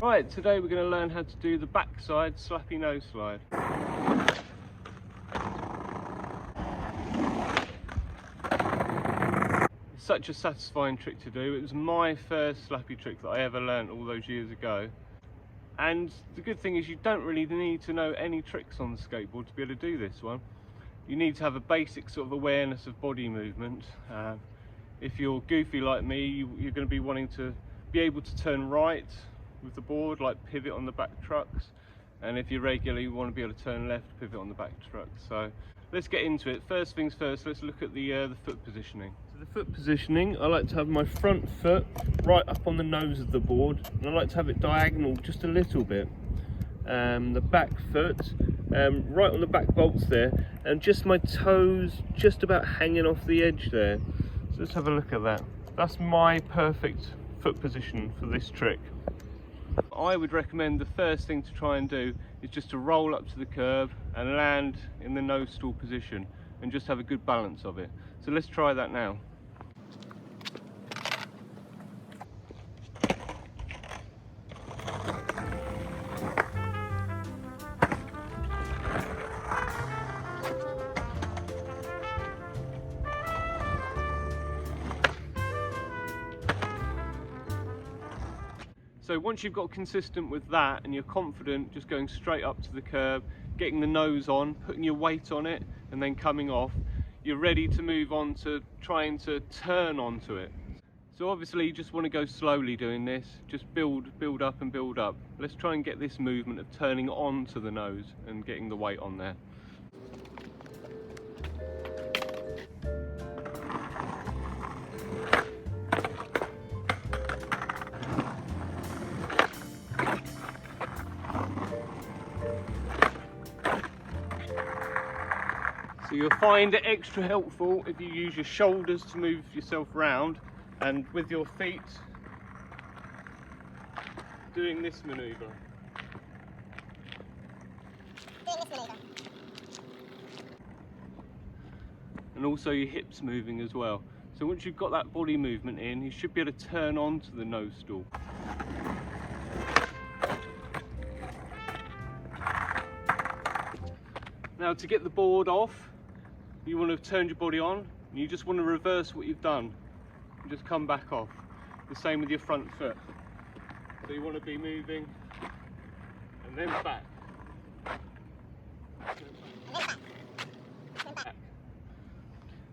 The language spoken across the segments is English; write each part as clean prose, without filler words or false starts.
Right, today we're going to learn how to do the backside Slappy nose slide. It's such a satisfying trick to do. It was my first Slappy trick that I ever learned all those years ago. And the good thing is you don't really need to know any tricks on the skateboard to be able to do this one. You need to have a basic sort of awareness of body movement. If you're goofy like me, you're going to be wanting to be able to turn right with the board, like pivot on the back trucks, and if you're regular, you want to be able to turn left, pivot on the back trucks. So let's get into it. First things first, let's look at the foot positioning. So the foot positioning, I like to have my front foot right up on the nose of the board, and I like to have it diagonal just a little bit. The back foot right on the back bolts there, and just my toes just about hanging off the edge there. So let's have a look at that. That's my perfect foot position for this trick. I would recommend the first thing to try and do is just to roll up to the curb and land in the nose stool position and just have a good balance of it. So let's try that now. So once you've got consistent with that and you're confident just going straight up to the curb, getting the nose on, putting your weight on it and then coming off, you're ready to move on to trying to turn onto it. So obviously you just want to go slowly doing this, just build up and build up. Let's try and get this movement of turning onto the nose and getting the weight on there. So you'll find it extra helpful if you use your shoulders to move yourself round, and with your feet doing this manoeuvre. And also your hips moving as well. So once you've got that body movement in, you should be able to turn onto the nose stool. Now to get the board off, you want to have turned your body on, and you just want to reverse what you've done and just come back off. The same with your front foot. So you want to be moving and then back.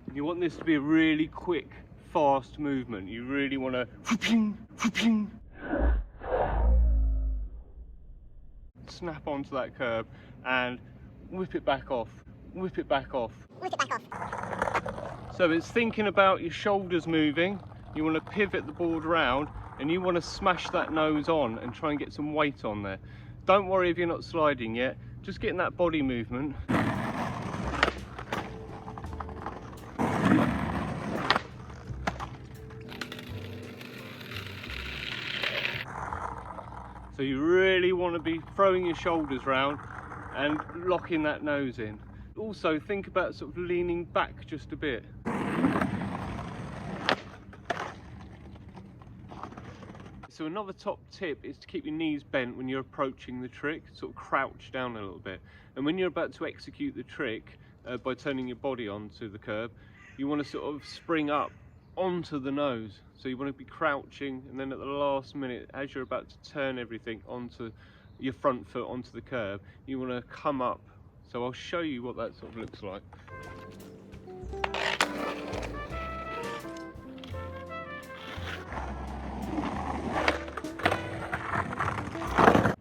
And you want this to be a really quick, fast movement. You really want to snap onto that curb and whip it back off, whip it back off. Whip it back off. So it's thinking about your shoulders moving, you want to pivot the board round and you want to smash that nose on and try and get some weight on there. Don't worry if you're not sliding yet, just getting that body movement. So you really want to be throwing your shoulders round and locking that nose in. Also think about sort of leaning back just a bit. So another top tip is to keep your knees bent when you're approaching the trick, sort of crouch down a little bit. And when you're about to execute the trick by turning your body onto the curb, you want to sort of spring up onto the nose. So you want to be crouching, and then at the last minute, as you're about to turn everything onto your front foot onto the curb, you want to come up. So I'll show you what that sort of looks like.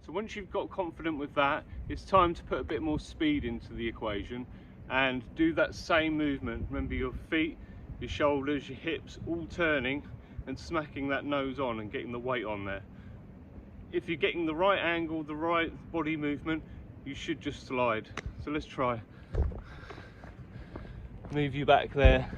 So once you've got confident with that, it's time to put a bit more speed into the equation and do that same movement. Remember, your feet, your shoulders, your hips all turning and smacking that nose on and getting the weight on there. If you're getting the right angle, the right body movement, you should just slide. So let's try. Move you back there.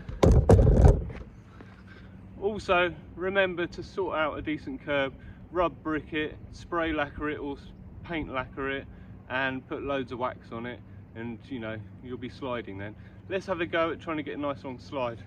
Also, remember to sort out a decent curb, rub brick it, spray lacquer it or paint lacquer it, and put loads of wax on it, and you know, you'll be sliding then. Let's have a go at trying to get a nice long slide.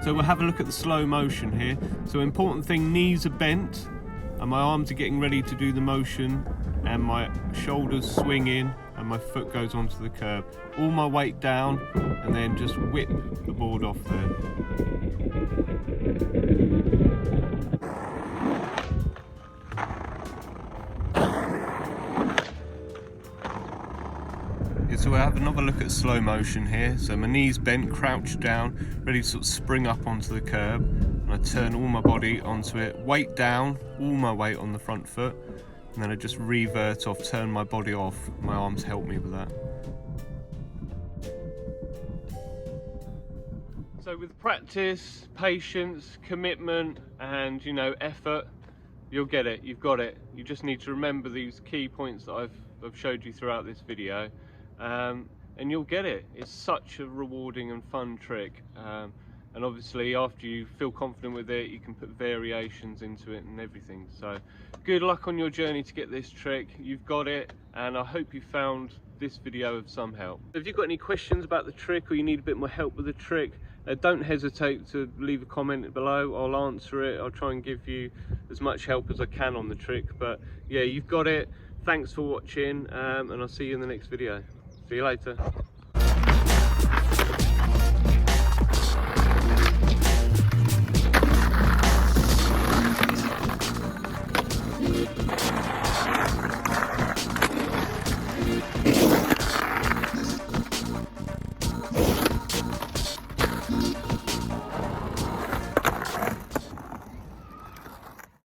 So we'll have a look at the slow motion here. So important thing, knees are bent and my arms are getting ready to do the motion, and my shoulders swing in and my foot goes onto the curb. All my weight down, and then just whip the board off there. So we'll have another look at slow motion here. So my knees bent, crouched down, ready to sort of spring up onto the curb. And I turn all my body onto it, weight down, all my weight on the front foot. And then I just revert off, turn my body off. My arms help me with that. So with practice, patience, commitment, and effort, you'll get it, you've got it. You just need to remember these key points that I've showed you throughout this video. And you'll get it. It's such a rewarding and fun trick, and obviously after you feel confident with it, you can put variations into it and everything. So good luck on your journey to get this trick. You've got it, and I hope you found this video of some help. If you've got any questions about the trick, or you need a bit more help with the trick, don't hesitate to leave a comment below. I'll answer it. I'll try and give you as much help as I can on the trick. But yeah, you've got it. Thanks for watching, and I'll see you in the next video. See you later.